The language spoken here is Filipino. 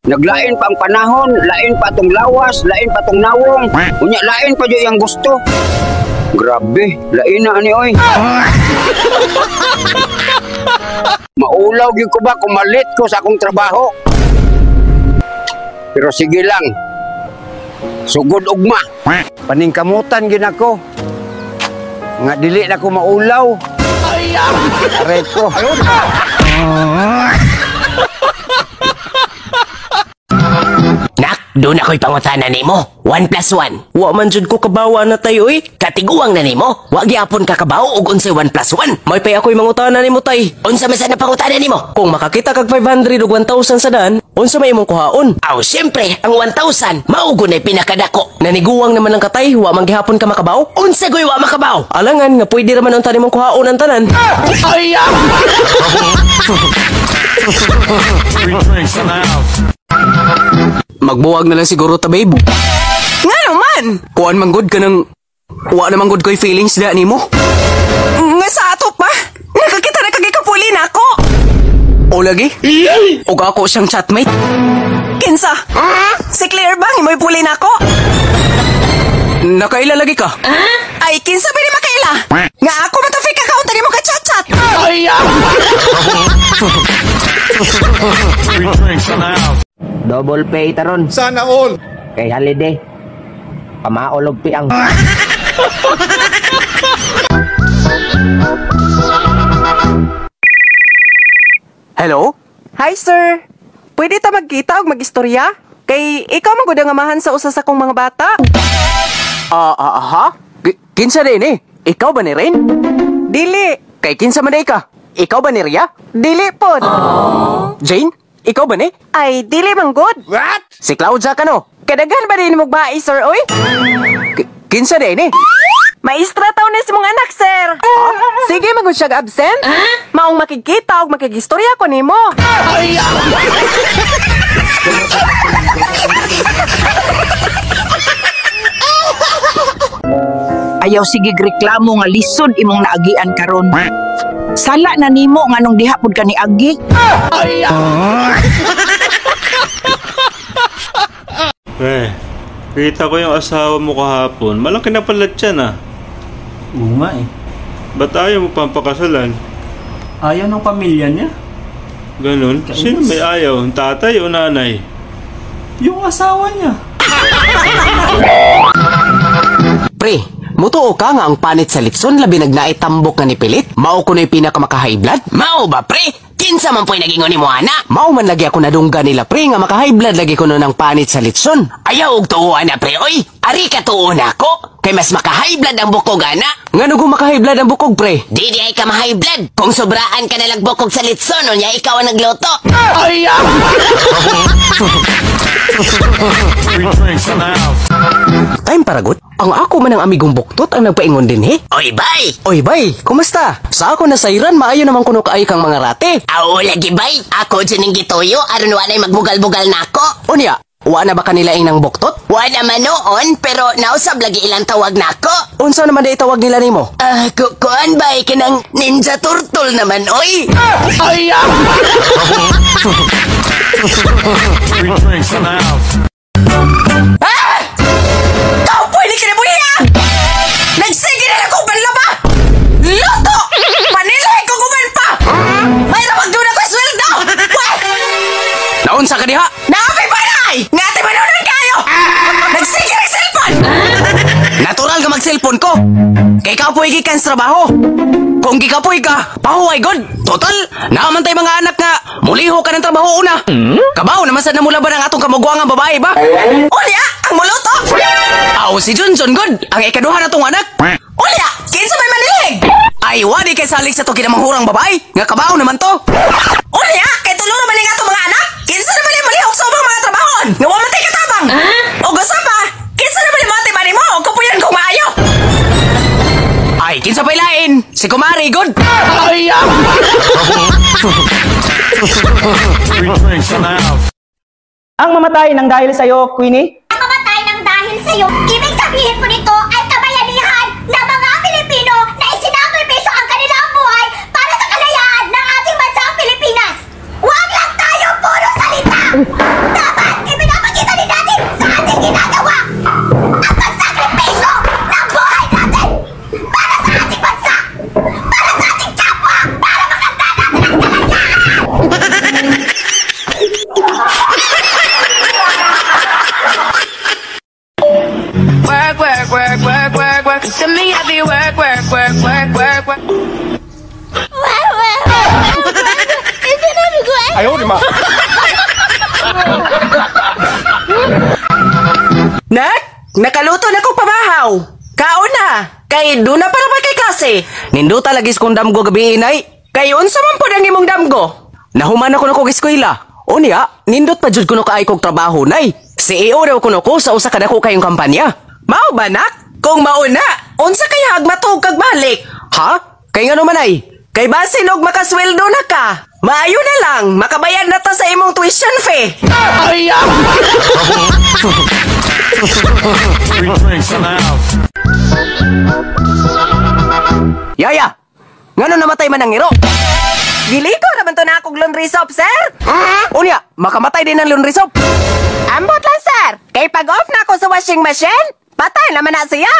Naglain pa ang panahon, lain pa tong lawas, lain pa tong nawong. Unya lain pa jud yang gusto. Grabe, lain na ani oy. Maulaw gyud ko ba kung malit ko sa akong trabaho. Pero sige lang. Sugod ugma. Paningkamutan gyud ako. Nga dili na ko maulaw. Aray ko. Nak, doon ako'y pangutanan nimo. 1+1. Wa man jud ko kabawa na tayo eh. Katiguang na nimo. Wa gyapon ka kabaw og unsay 1+1. May pay ako'y mangutana nimo tay. Unsa man sa napangutanan nimo? Kung makakita kag 500 ug 1,000 sa daan, unsa may imong kuhaon? Aw, siyempre, ang 1,000 mao gunay pinakadako. Naniguang naman ang katay, wa man gihapon ka makabaw? Unsa goy wa makabaw? Alangan nga pwede ra man unta nimong kuhaon ang tanan. Magbuwag na lang siguro ta, babe. Nga naman! Kuan manggod ka ng... Wa na manggod ko'y feelings da nimo. Nga sa ato pa! Nakakita na kagikapuli na ako! O lagi? Og ako siyang chatmate. Kinsa? Si Claire bang imoy puli na ako? Nakaila lagi ka? Ay, kinsa ba ni makaila? Nga ako matafik account tani mo ka-chat-chat! Double pay taron. Sana all. Kay holiday. Pamaolog piang. Hello? Hi, sir! Pwede ta magkita o mag-istorya? Kay ikaw magud ang amahan sa usa sa kong mga bata. Ha? Kinsa din eh? Ikaw ba ni Rain? Dili! Kay kinsa man day ka? Ikaw ba ni Ria? Dili pod! Jane? Ikaw ba ni? Ay, dili man good! What? Si Claudia ka no? Kadaghan ba din mo ba, sir, oy? Kinsa din eh? Maestra taon ni mong anak, sir! Sige, magod siya absent? Maong makikita o makigistorya ko nimo. Ayaw sige reklamo nga lisod imong naagian karon. Sala na nimo nganong diha pud ka ni agi. Kita ko yung asawa mo kahapon. Malaki na pala tiyan ah. Oo nga eh. Ba't ayaw mo pampakasalan? Ayaw ng pamilya niya. Ganun? Sino may ayaw? Tatay o nanay? Yung asawa niya. Pre, mutuo ka nga ang panit sa litson labi nagnaitambok nga ni pilit? Mao ko na'y pinakamaka-high blood? Mao ba, pre? Kinsa man po'y naging ni mo, ana? Mao man lagi ako nadungga nila, pre, nga maka-high blood lagi ko nun ang panit sa litson. Ayaw og tuuan na, pre, oy! Ari ka tuon ako! Kay mas maka-high blood ang bukog, ana? Nga nung maka-high blood ang bukog, pre? Di ay ka ma-high blood! Kung sobraan ka nalang bukog sa litson, unya ikaw ang nagluto! Time paragot? Ang ako man ang amigong buktot ang nagpaingon din, he? Oy, bay! Oy, bay! Kumusta? Sa ako nasairan, maayo naman kuno kaay kang mga rate. Aw, lagi bay! Ako dyan yung gituyo, aron wa na'y magbugal-bugal na ako! Unya, wa na ba kanila ng buktot? Wa naman noon, pero nausab lagi ilang tawag na ako! Unsa naman day tawag nila nimo? Kuan bay, kanang ninja turtle naman, oy! Kaupoy ni kinabuhiya! Nagsige na akong panlaba! Loto! Manilay ko guman pa! May rawag doon ako sweldo! Naunsa ka diha? Naapay pa na! Ngati manunan kayo! Nagsige ng cellphone! Natural ka mag-cellphone ko. Kay kapoy gikan sa trabaho. Kung gikapoy ka, pahuway god. Total, naman tayo mga anak nga muliho ka ng trabaho una. Kabaw, naman sad na mula ba ng atong kamugwang ang babae ba? Ulya! Ang muluto! Aw, si Junjun god, ang ikaduha na tong anak. Ulya! Kinsa may manilig! Ay, wadi kay salik sa to kinamahurang babae. Nga kabaw naman to. Ulya! Kay tulo naman nga itong mga anak! Kinsa naman yung malihok sa ubang mga trabahon! Nga wamatay katabang! O gusto pa! Kinsa naman yung mga timani mo! Kupuyan kong maayo! Ay, kinsa pa'y lain? Si Kumari god. Ang mamatay ng dahil sa'yo, Queenie? Ang mamatay ng dahil sa'yo, ibig sabihin po nito ay kabayanihan ng mga Pilipino na isinakripisyo ang kanilang buhay para sa kalayaan ng ating bansang Pilipinas. Huwag lang tayo puro salita! Dapat Nak, nakaluto na kong pabahaw. Kaon na. Kay doon na para ba kay klase. Nindo talagis kong damgo gabi inay. Kay unsa man po ang imong damgo. Nahuman ako na kong eskwela. O niya, nindot pa jud kuno kaay kog trabaho nay. CEO daw kuno ko sa usa ka dako kayong kampanya. Mao ba nak? Kung mauna, unsa kay hagmatog kag balik? Ha? Kay ngano man ay? Kay basin og makasweldo na ka. Maayo na lang, makabayad na ta sa imong tuition fee. Yaya, ngano namatay man ang iro? Giliko naman to na akong laundry soap, sir. Unya, makamatay din ang laundry soap. Ambot lang, sir. Kay pag off na ako sa washing machine, patay naman na siya.